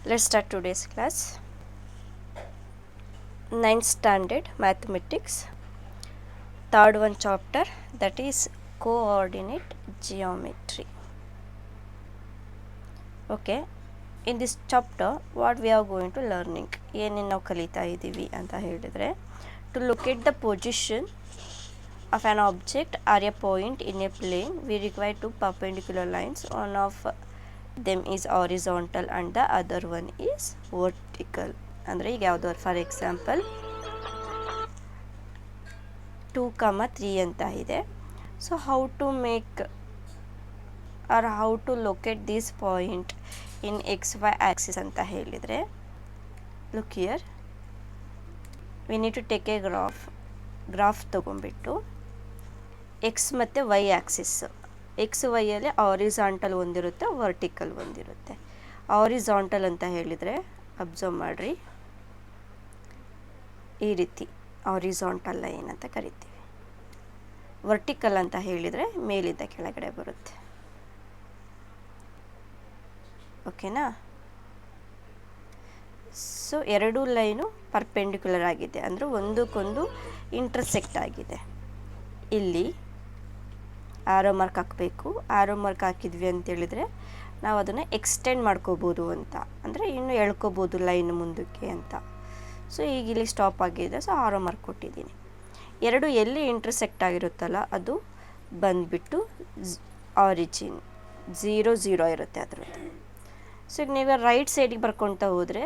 Let's start today's class. 9th standard mathematics, third one chapter, that is coordinate geometry. Okay, in this chapter what we are going to learning ಏನೇನು ನಾವು ಕಲಿತಾ ಇದ್ದೀವಿ ಅಂತ ಹೇಳಿದರೆ, to locate the position of an object or a point in a plane we require two perpendicular lines. One of them is horizontal and the other one is vertical. ಅಂದರೆ ಈಗ ಯಾವುದು, for example 2, 3 ಅಂತ ಇದೆ. So how to make or how to locate this point in XY axis ಅಂತ ಹೇಳಿದರೆ, look here, we need to take a graph ತೊಗೊಂಡ್ಬಿಟ್ಟು X ಮತ್ತು Y axis, X ವೈಯಲ್ಲಿ ಹಾರಿಜಾಂಟಲ್ ಒಂದಿರುತ್ತೆ, ವರ್ಟಿಕಲ್ ಒಂದಿರುತ್ತೆ. ಹಾರಿಜಾಂಟಲ್ ಅಂತ ಹೇಳಿದರೆ ಅಬ್ಸರ್ವ್ ಮಾಡಿರಿ, ಈ ರೀತಿ ಹಾರಿಜಾಂಟಲ್ ಲೈನ್ ಅಂತ ಕರಿತೀವಿ. ವರ್ಟಿಕಲ್ ಅಂತ ಹೇಳಿದರೆ ಮೇಲಿಂದ ಕೆಳಗಡೆ ಬರುತ್ತೆ. ಓಕೆನಾ? ಸೊ ಎರಡೂ ಲೈನು ಪರ್ಪೆಂಡಿಕ್ಯುಲರ್ ಆಗಿದೆ, ಅಂದರೆ ಒಂದಕ್ಕೊಂದು ಇಂಟರ್ಸೆಕ್ಟ್ ಆಗಿದೆ. ಇಲ್ಲಿ ಆರೋ ಮಾರ್ಕ್ ಹಾಕಬೇಕು. ಆರೋ ಮಾರ್ಕ್ ಹಾಕಿದ್ವಿ ಅಂತೇಳಿದರೆ ನಾವು ಅದನ್ನು ಎಕ್ಸ್ಟೆಂಡ್ ಮಾಡ್ಕೋಬೋದು ಅಂತ, ಅಂದರೆ ಇನ್ನೂ ಎಳ್ಕೊಬೋದು ಲೈನ್ ಮುಂದಕ್ಕೆ ಅಂತ. ಸೊ ಈಗ ಇಲ್ಲಿ ಸ್ಟಾಪ್ ಆಗಿದೆ, ಸೊ ಆರೋ ಮಾರ್ಕ್ ಕೊಟ್ಟಿದ್ದೀನಿ. ಎರಡು ಎಲ್ಲಿ ಇಂಟರ್ಸೆಕ್ಟ್ ಆಗಿರುತ್ತಲ್ಲ ಅದು ಬಂದುಬಿಟ್ಟು ಆರಿಜಿನ್ 0, 0 ಇರುತ್ತೆ ಅದರದ್ದು. ಸೊ ಈಗ ನೀವು ರೈಟ್ ಸೈಡಿಗೆ ಬರ್ಕೊಳ್ತಾ ಹೋದರೆ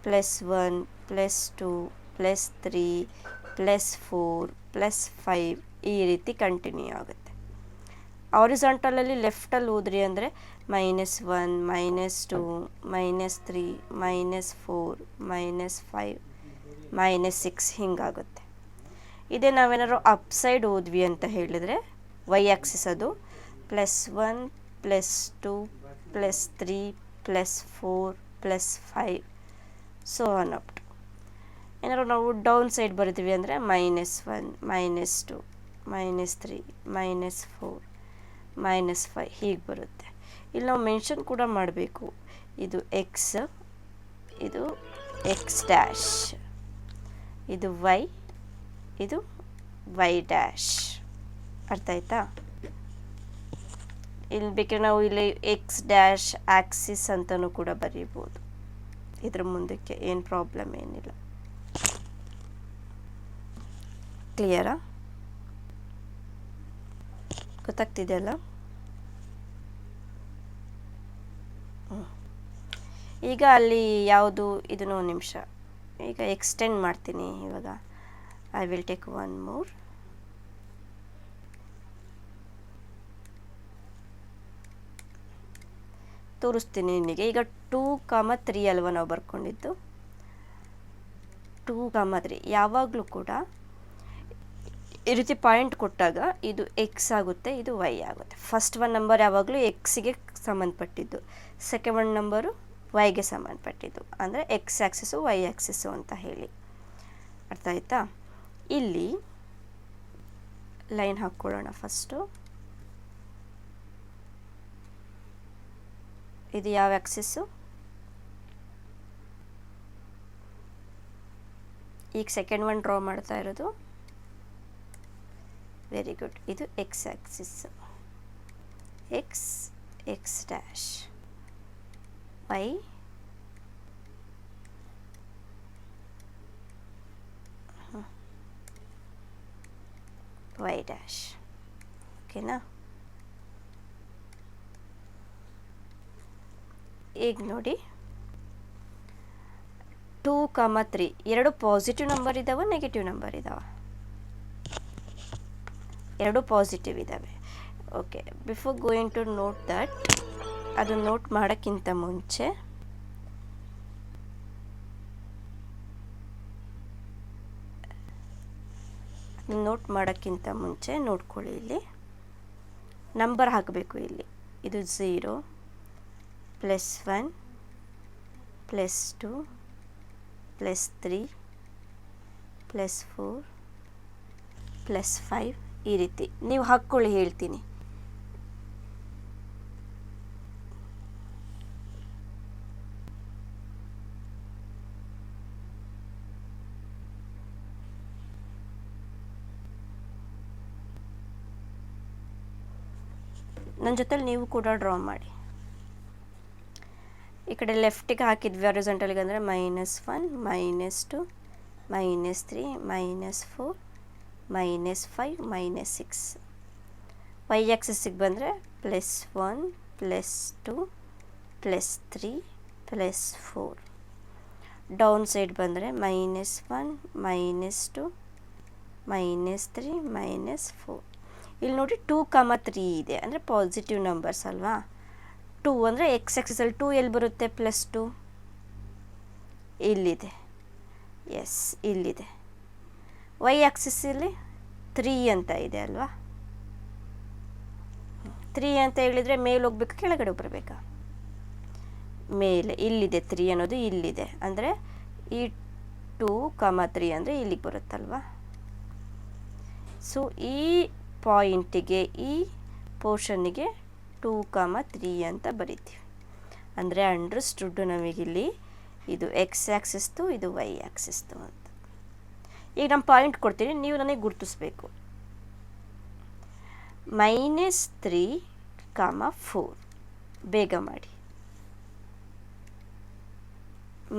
+1, +2, +3, +4, +5 ಈ ರೀತಿ ಕಂಟಿನ್ಯೂ ಆಗುತ್ತೆ. ಹಾರಿಜಾಂಟಲಲ್ಲಿ ಲೆಫ್ಟಲ್ಲಿ ಹೋದ್ರಿ ಅಂದರೆ -1, -2, -3, -4, -5, -6 ಹಿಂಗಾಗುತ್ತೆ. ಇದೇ ನಾವೇನಾದ್ರು ಅಪ್ ಸೈಡ್ ಹೋದ್ವಿ ಅಂತ ಹೇಳಿದರೆ ವೈ ಆ್ಯಕ್ಸಿಸ್ ಅದು +1, +2, +3, +4, +5 ಸೊ ಆನ್ ಅಪ್ ಟು. ಏನಾದ್ರು ನಾವು ಡೌನ್ ಸೈಡ್ ಬರ್ತೀವಿ ಅಂದರೆ -1, -2, -3, -4, -5 ಹೀಗೆ ಬರುತ್ತೆ. ಇಲ್ಲಿ ನಾವು ಮೆನ್ಷನ್ ಕೂಡ ಮಾಡಬೇಕು, ಇದು ಎಕ್ಸ್, ಇದು X', ಇದು ವೈ, ಇದು Y'. ಅರ್ಥ ಆಯ್ತಾ? ಇಲ್ಲಿ ಬೇಕಾದ್ರೆ ನಾವು ಇಲ್ಲಿ X' ಆ್ಯಕ್ಸಿಸ್ ಅಂತಲೂ ಕೂಡ ಬರೀಬೋದು. ಇದ್ರ ಮುಂದಕ್ಕೆ ಏನು ಪ್ರಾಬ್ಲಮ್ ಏನಿಲ್ಲ. ಕ್ಲಿಯರಾ? ಗೊತ್ತಾಗ್ತಿದೆಯಲ್ಲ? ಈಗ ಅಲ್ಲಿ ಯಾವುದು ಇದನ್ನು ಒಂದು ನಿಮಿಷ ಈಗ ಎಕ್ಸ್ಟೆಂಡ್ ಮಾಡ್ತೀನಿ. ಇವಾಗ I will take one more. ತೋರಿಸ್ತೀನಿ ನಿಮಗೆ. ಈಗ 2, 3 ಅಲ್ವ ನಾವು ಬರ್ಕೊಂಡಿದ್ದು, 2, 3 ಯಾವಾಗಲೂ ಕೂಡ ಈ ರೀತಿ ಪಾಯಿಂಟ್ ಕೊಟ್ಟಾಗ ಇದು ಎಕ್ಸ್ ಆಗುತ್ತೆ, ಇದು ವೈ ಆಗುತ್ತೆ. ಫಸ್ಟ್ ಒನ್ ನಂಬರ್ ಯಾವಾಗಲೂ ಎಕ್ಸಿಗೆ ಸಂಬಂಧಪಟ್ಟಿದ್ದು, ಸೆಕೆಂಡ್ ಒನ್ ನಂಬರು ವೈಗೆ ಸಂಬಂಧಪಟ್ಟಿದ್ದು, ಅಂದರೆ ಎಕ್ಸ್ ಆ್ಯಕ್ಸಿಸು ವೈ ಆ್ಯಕ್ಸಿಸು ಅಂತ ಹೇಳಿ. ಅರ್ಥ ಆಯ್ತಾ? ಇಲ್ಲಿ ಲೈನ್ ಹಾಕ್ಕೊಳ್ಳೋಣ ಫಸ್ಟು. ಇದು ಯಾವ ಆ್ಯಕ್ಸಿಸ್ಸು? ಈಗ ಸೆಕೆಂಡ್ ಒನ್ ಡ್ರಾ ಮಾಡ್ತಾ ಇರೋದು. Very good. ಇದು X axis, X', Y, Y'. ಓಕೆನಾ? ಈಗ ನೋಡಿ 2, 3 ಎರಡು ಪಾಸಿಟಿವ್ ನಂಬರ್ ಇದ್ದಾವೆ, ನೆಗೆಟಿವ್ ನಂಬರ್ ಇದ್ದಾವೆ? ಎರಡು ಪಾಸಿಟಿವ್ ಇದ್ದಾವೆ. Okay, before going to note that, ಅದು ನೋಟ್ ಮಾಡೋಕ್ಕಿಂತ ಮುಂಚೆ ನೋಡ್ಕೊಳ್ಳಿ, ಇಲ್ಲಿ ನಂಬರ್ ಹಾಕಬೇಕು. ಇಲ್ಲಿ ಇದು 0, +1, +2, +3, +4, +5 ಈ ರೀತಿ ನೀವು ಹಾಕ್ಕೊಳ್ಳಿ, ಹೇಳ್ತೀನಿ. ನನ್ನ ಜೊತೆಲಿ ನೀವು ಕೂಡ ಡ್ರಾ ಮಾಡಿ. ಈ ಕಡೆ ಲೆಫ್ಟಿಗೆ ಹಾಕಿದ್ವಿ ಹಾರಿಜಾಂಟಲ್ಗೆ ಅಂದರೆ -1 -2 -3 -4 -5 -6. ವೈ ಆಕ್ಸಿಸ್ಸಿಗೆ ಬಂದರೆ +1 +2 +3 +4. ಡೌನ್ ಸೈಡ್ ಬಂದರೆ -1 -2 -3 -4. ಇಲ್ಲಿ ನೋಡಿ 2, 3 ಇದೆ ಅಂದರೆ ಪಾಸಿಟಿವ್ ನಂಬರ್ಸ್ ಅಲ್ವಾ. 2 ಅಂದರೆ ಎಕ್ಸ್ ಆಕ್ಸಿಸಲ್ಲಿ 2 ಎಲ್ಲಿ ಬರುತ್ತೆ? +2 ಇಲ್ಲಿದೆ. ಎಸ್, ಇಲ್ಲಿದೆ. ವೈ ಆಕ್ಸಿಸಲ್ಲಿ 3 ಅಂತ ಇದೆ ಅಲ್ವಾ. 3 ಅಂತ ಹೇಳಿದರೆ ಮೇಲೆ ಹೋಗ್ಬೇಕು, ಕೆಳಗಡೆ ಬರಬೇಕಾ? ಮೇಲೆ. ಇಲ್ಲಿದೆ 3 ಅನ್ನೋದು ಇಲ್ಲಿದೆ. ಅಂದರೆ ಈ 2, 3 ಅಂದರೆ ಇಲ್ಲಿಗೆ ಬರುತ್ತಲ್ವ. ಸೊ ಈ ಪಾಯಿಂಟಿಗೆ, ಈ ಪೋರ್ಷನ್ನಿಗೆ 2, 3 ಅಂತ ಬರಿತೀವಿ. ಅಂದರೆ ಅಂಡರ್ಸ್ಟುಡ್ ನಮಗಿಲ್ಲಿ ಇದು ಎಕ್ಸ್ ಆ್ಯಕ್ಸಿಸ್ದು, ಇದು ವೈ ಆ್ಯಕ್ಸಿಸ್ದು ಅಂತ. ಈಗ ನಾನು ಪಾಯಿಂಟ್ ಕೊಡ್ತೀನಿ, ನೀವು ನನಗೆ ಗುರುತಿಸ್ಬೇಕು. -3, 4. ಬೇಗ ಮಾಡಿ.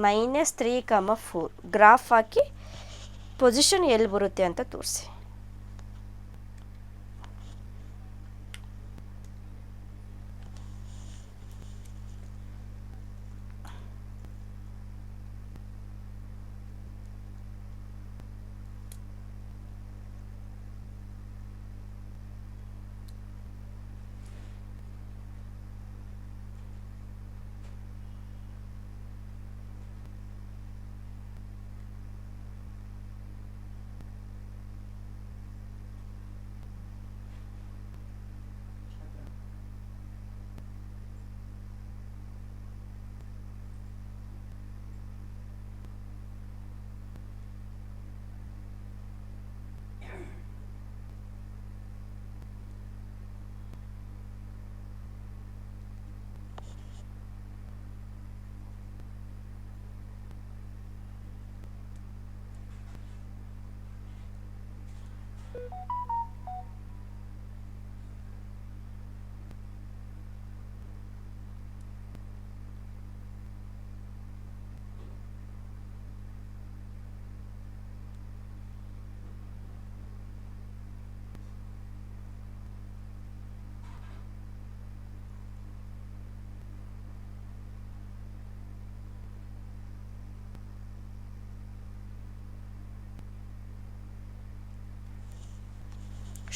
-3, 4 ಗ್ರಾಫ್ ಹಾಕಿ ಪೊಸಿಷನ್ ಎಲ್ಲಿ ಬರುತ್ತೆ ಅಂತ ತೋರಿಸಿ.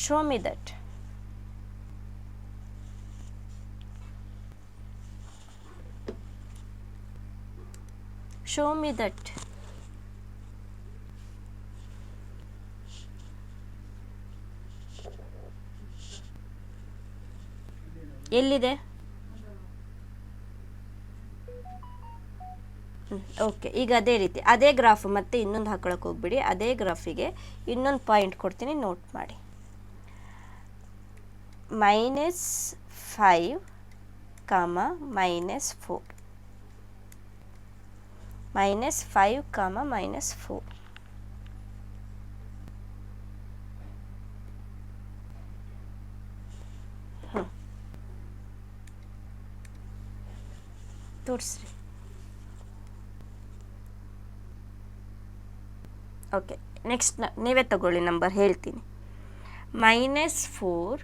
Show me that. Show me that. ಎಲ್ಲಿದೆ? ಓಕೆ, ಈಗ ಅದೇ ರೀತಿ ಅದೇ ಗ್ರಾಫ್ ಮತ್ತೆ ಇನ್ನೊಂದು ಹಾಕೊಳಕ್ಕೆ ಹೋಗ್ಬಿಡಿ. ಅದೇ ಗ್ರಾಫಿಗೆ ಇನ್ನೊಂದು ಪಾಯಿಂಟ್ ಕೊಡ್ತೀನಿ, ನೋಟ್ ಮಾಡಿ. -5, -4. -5, -4. ತೋರಿಸ್ರಿ. ಓಕೆ, ನೆಕ್ಸ್ಟ್ ನೀವೇ ತಗೊಳ್ಳಿ, ನಂಬರ್ ಹೇಳ್ತೀನಿ. -4,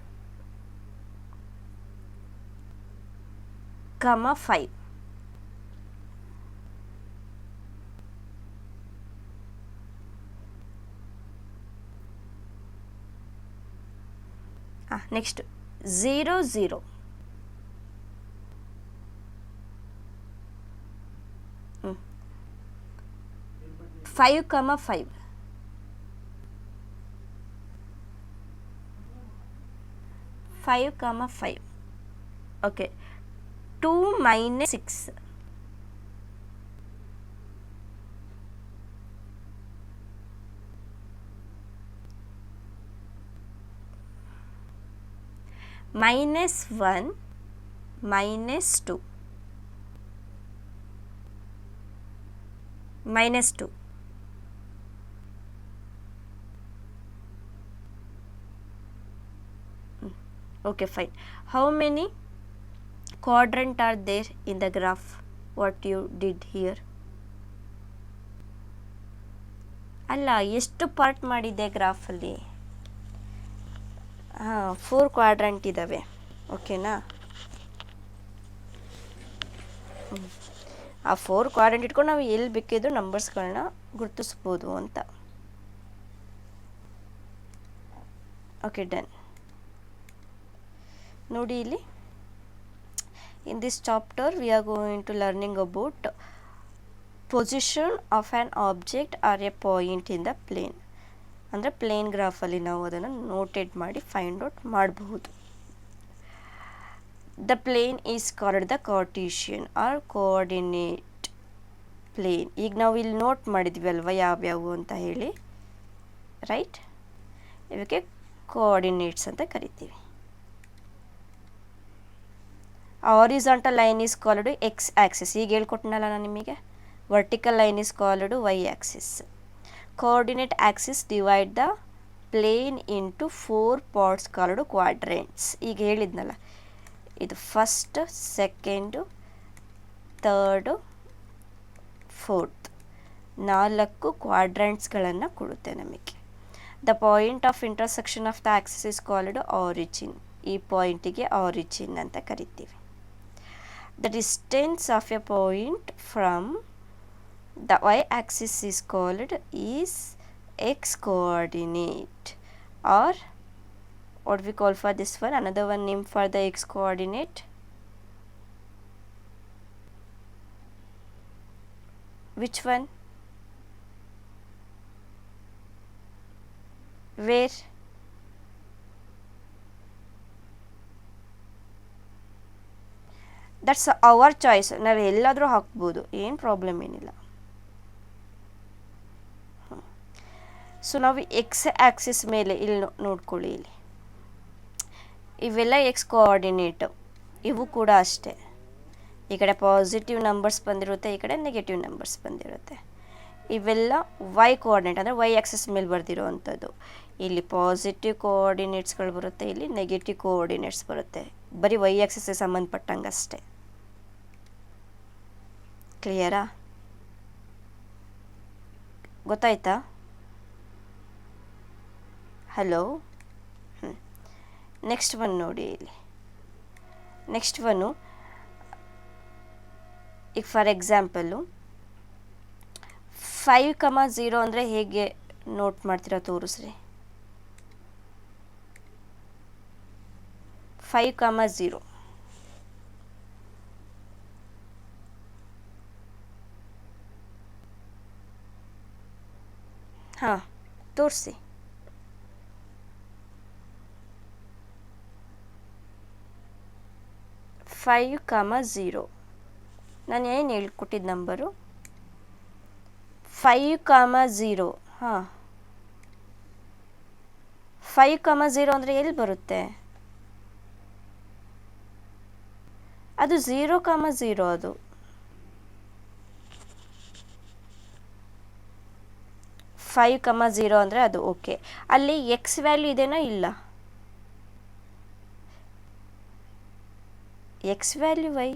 5. Next 0, 0. 5, 5. 5, 5. Okay, 2 - 6. -1, -2. -2. Okay, fine. How many quadrant are there in the graph? What you did here? ಅಲ್ಲ, ಎಷ್ಟು ಪಾರ್ಟ್ ಮಾಡಿದ್ದೆ ಗ್ರಾಫಲ್ಲಿ? ಹಾಂ, 4 ಕ್ವಾಡ್ರಂಟ್ ಇದ್ದಾವೆ. ಓಕೆನಾ? ಆ 4 ಕ್ವಾಡ್ರಂಟ್ ಇಟ್ಕೊಂಡು ನಾವು ಎಲ್ಲಿ ಬೇಕಿದ್ರು ನಂಬರ್ಸ್ಗಳನ್ನ ಗುರುತಿಸ್ಬೋದು ಅಂತ. Okay, done. ನೋಡಿ ಇಲ್ಲಿ, in this chapter we are going to learning about position of an object or a point in the plane. ಅಂದರೆ ಪ್ಲೇನ್ ಗ್ರಾಫಲ್ಲಿ ನಾವು ಅದನ್ನು ನೋಟೆಡ್ ಮಾಡಿ ಫೈಂಡ್ ಔಟ್ ಮಾಡಬಹುದು. The plane is called the Cartesian or coordinate plane. ಈಗ ನಾವು ಇಲ್ಲಿ note ಮಾಡಿದ್ವಿ ಅಲ್ವಾ ಯಾವ್ಯಾವು ಅಂತ ಹೇಳಿ, ರೈಟ್? ಇವಕ್ಕೆ ಕೋಆರ್ಡಿನೇಟ್ಸ್ ಅಂತ ಕರಿತೀವಿ. Horizontal line is called x axis. ಈಗ ಹೇಳ್ಕೊಟ್ನಲ್ಲ ನಾನು ನಿಮಗೆ. Vertical line is called y axis. Coordinate axis divide the plane into 4 parts called quadrants. ಈಗ ಹೇಳಿದ್ನಲ್ಲ, ಇದು ಫಸ್ಟ್, ಸೆಕೆಂಡು, ಥರ್ಡು, ಫೋರ್ತ್ 4 ಕ್ವಾಡ್ರೆಂಟ್ಸ್ಗಳನ್ನು ಕೊಡುತ್ತೆ ನಮಗೆ. The point of intersection of the axis is called origin. ಈ ಪಾಯಿಂಟಿಗೆ ಆರಿಜಿನ್ ಅಂತ ಕರಿತೀವಿ. The distance of a point from the y-axis is called is x coordinate, or what we call for this one, another one name for the x coordinate, which one? Where? That's our choice. ನಾವು ಎಲ್ಲಾದರೂ ಹಾಕ್ಬೋದು, ಏನು problem ಏನಿಲ್ಲ. So ನಾವು X Axis ಮೇಲೆ ಇಲ್ಲಿ ನೋಡ್ಕೊಳ್ಳಿ, ಇಲ್ಲಿ ಇವೆಲ್ಲ ಎಕ್ಸ್ ಕೋಆರ್ಡಿನೇಟು, ಇವು ಕೂಡ ಅಷ್ಟೇ. ಈ ಕಡೆ ಪಾಸಿಟಿವ್ ನಂಬರ್ಸ್ ಬಂದಿರುತ್ತೆ, ಈ ಕಡೆ ನೆಗೆಟಿವ್ ನಂಬರ್ಸ್ ಬಂದಿರುತ್ತೆ. ಇವೆಲ್ಲ ವೈ ಕೋಆರ್ಡಿನೇಟ್ ಅಂದರೆ ವೈ ಆ್ಯಕ್ಸಿಸ್ ಮೇಲೆ ಬರ್ದಿರೋ ಅಂಥದ್ದು. ಇಲ್ಲಿ ಪಾಸಿಟಿವ್ ಕೋಆರ್ಡಿನೇಟ್ಸ್ಗಳು ಬರುತ್ತೆ, ಇಲ್ಲಿ ನೆಗೆಟಿವ್ ಕೋಆರ್ಡಿನೇಟ್ಸ್ ಬರುತ್ತೆ. ಬರೀ ವೈ ಆ್ಯಕ್ಸಿಸ್ಗೆ ಸಂಬಂಧಪಟ್ಟಂಗೆ ಅಷ್ಟೇ. ಕ್ಲಿಯರಾ? ಗೊತ್ತಾಯ್ತಾ? ಹಲೋ. ನೆಕ್ಸ್ಟ್ ಒನ್ ನೋಡಿ ಇಲ್ಲಿ. ನೆಕ್ಸ್ಟ್ ಒನ್ನು, ಈಗ ಫಾರ್ ಎಕ್ಸಾಂಪಲ್ಲು 5,0 ಅಂದರೆ ಹೇಗೆ ನೋಟ್ ಮಾಡ್ತೀರಾ ತೋರಿಸ್ರಿ. 5,0 ಹಾಂ, ತೋರಿಸಿ. ಫೈವ್ ಕಾಮ ಝೀರೋ. ನಾನು ಏನು ಹೇಳ್ಕೊಟ್ಟಿದ್ದ ನಂಬರು 5,0. ಹಾಂ, 5,0 ಅಂದರೆ ಎಲ್ಲಿ ಬರುತ್ತೆ? ಅದು 0,0 ಅದು. ಫೈವ್ ಕಮ ಝೀರೋ ಅಂದರೆ ಅದು ಓಕೆ. ಅಲ್ಲಿ ಎಕ್ಸ್ ವ್ಯಾಲ್ಯೂ ಇದೆನೋ ಇಲ್ಲ? X value y,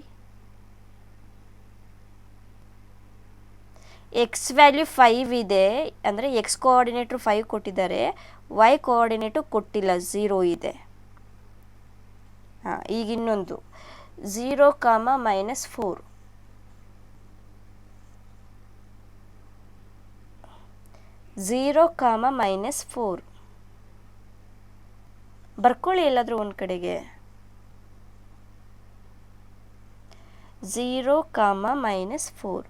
x value 5 ಇದೆ ಅಂದರೆ ಎಕ್ಸ್ ಕೋಆರ್ಡಿನೇಟ್ರು 5 ಕೊಟ್ಟಿದ್ದಾರೆ, ವೈ ಕೋಆರ್ಡಿನೇಟು ಕೊಟ್ಟಿಲ್ಲ, 0 ಇದೆ. ಹಾಂ, ಈಗ ಇನ್ನೊಂದು 0,-4. 0,-4 ಬರ್ಕೊಳ್ಳಿ ಎಲ್ಲಾದರೂ ಒಂದು ಕಡೆಗೆ. 0,-4.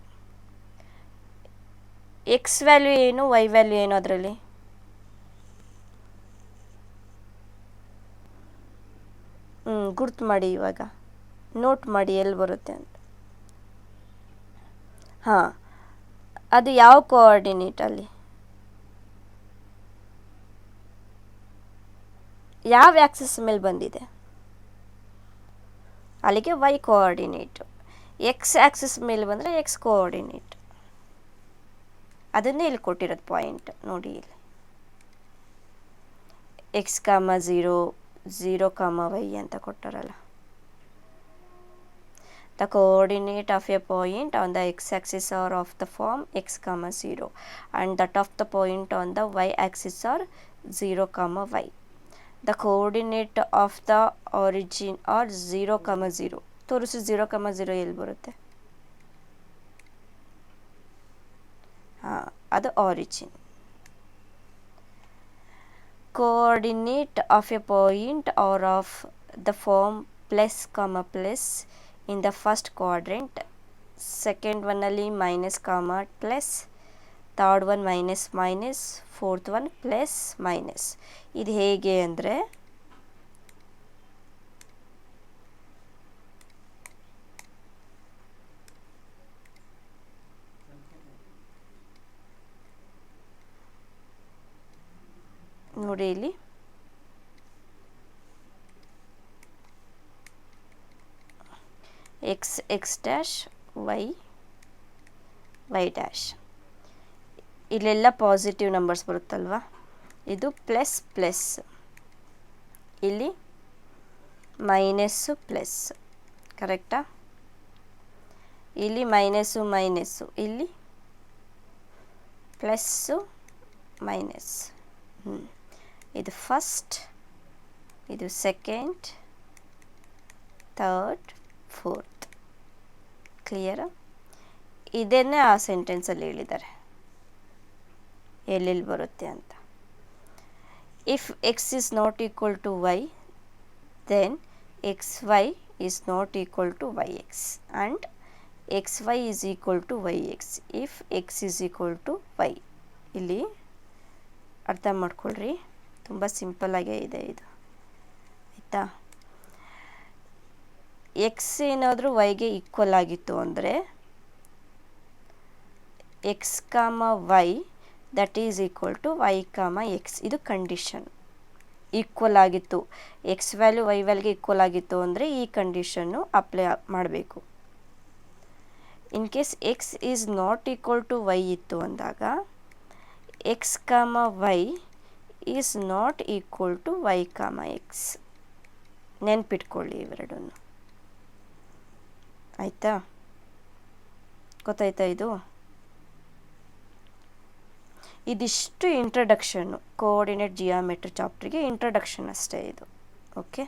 ಎಕ್ಸ್ ವ್ಯಾಲ್ಯೂ ಏನು, ವೈ ವ್ಯಾಲ್ಯೂ ಏನು ಅದರಲ್ಲಿ? ಗುರ್ತು ಮಾಡಿ, ಇವಾಗ ನೋಟ್ ಮಾಡಿ ಎಲ್ಲಿ ಬರುತ್ತೆ ಅಂತ. ಹಾಂ, ಅದು ಯಾವ ಕೋಆರ್ಡಿನೇಟ್ ಅಲ್ಲಿ, ಯಾವ ಆ್ಯಕ್ಸಿಸ್ ಮೇಲೆ ಬಂದಿದೆ? ಅಲ್ಲಿಗೆ ವೈ ಕೋಆರ್ಡಿನೇಟು. ಎಕ್ಸ್ ಆ್ಯಕ್ಸಿಸ್ ಮೇಲೆ ಬಂದರೆ ಎಕ್ಸ್ ಕೋಆರ್ಡಿನೇಟ್. ಅದನ್ನೇ ಇಲ್ಲಿ ಕೊಟ್ಟಿರೋದು ಪಾಯಿಂಟ್ ನೋಡಿ. ಇಲ್ಲಿ x, 0, 0, y ಅಂತ ಕೊಟ್ಟಾರಲ್ಲ. The coordinate of a point on the x-axis are of the form x, 0 and that of the point on the y-axis are 0, y. The coordinate of the origin are 0, 0. ತೋರಿಸು 0, 0 ಎಲ್ಲಿ ಬರುತ್ತೆ? ಅದು origin. Coordinate of a point are of the form plus, plus in the first quadrant, second one ಅಲ್ಲಿ minus, plus, third one minus, fourth one plus, minus. ಇದು ಹೇಗೆ ಅಂದರೆ ನೋಡಿ ಇಲ್ಲಿ x dash y dash ಇಲ್ಲೆಲ್ಲ ಪಾಸಿಟಿವ್ ನಂಬರ್ಸ್ ಬರುತ್ತಲ್ವಾ, ಇದು plus ಇಲ್ಲಿ ಮೈನಸ್ಸು ಪ್ಲಸ್, ಕರೆಕ್ಟಾ? ಇಲ್ಲಿ ಮೈನಸ್ಸು ಇಲ್ಲಿ ಪ್ಲಸ್ಸು ಮೈನಸ್. ಇದು ಫಸ್ಟ್, ಇದು ಸೆಕೆಂಡ್, ಥರ್ಡ್, ಫೋರ್ತ್. ಕ್ಲಿಯರಾ? ಇದನ್ನೇ ಆ ಸೆಂಟೆನ್ಸಲ್ಲಿ ಹೇಳಿದ್ದಾರೆ ಎಲ್ಲೆಲ್ಲಿ ಬರುತ್ತೆ ಅಂತ. If x is not equal to y then x y is not equal to y x and x y is equal to y x if x is equal to y. ಇಲ್ಲಿ ಅರ್ಥ ಮಾಡ್ಕೊಳ್ರಿ, ತುಂಬ ಸಿಂಪಲ್ಲಾಗೇ ಇದೆ ಇದು, ಆಯಿತಾ? ಎಕ್ಸ್ ಏನಾದರೂ ವೈಗೆ equal ಆಗಿತ್ತು ಅಂದರೆ x, y that is equal to y, x. ಇದು ಕಂಡೀಷನ್. ಈಕ್ವಲ್ ಆಗಿತ್ತು, ಎಕ್ಸ್ ವ್ಯಾಲ್ಯೂ ವೈ ವ್ಯಾಲ್ಯೂಗೆ ಈಕ್ವಲ್ ಆಗಿತ್ತು ಅಂದರೆ ಈ ಕಂಡೀಷನ್ನು ಅಪ್ಲೈ ಮಾಡಬೇಕು. In case x is not equal to y ಇತ್ತು ಅಂದಾಗ x, y is not equal to y, x. ನೆನ್ಪಿಟ್ಕೊಳ್ಳಿ ಇವೆರಡನ್ನು, ಆಯಿತಾ? ಗೊತ್ತಾಯ್ತಾ? ಇದಿಷ್ಟು ಇಂಟ್ರಡಕ್ಷನ್ನು, ಕೋಆರ್ಡಿನೇಟ್ ಜಿಯಾಮೆಟ್ರಿ ಚಾಪ್ಟ್ರಿಗೆ ಇಂಟ್ರಡಕ್ಷನ್ ಅಷ್ಟೇ ಇದು. ಓಕೆ.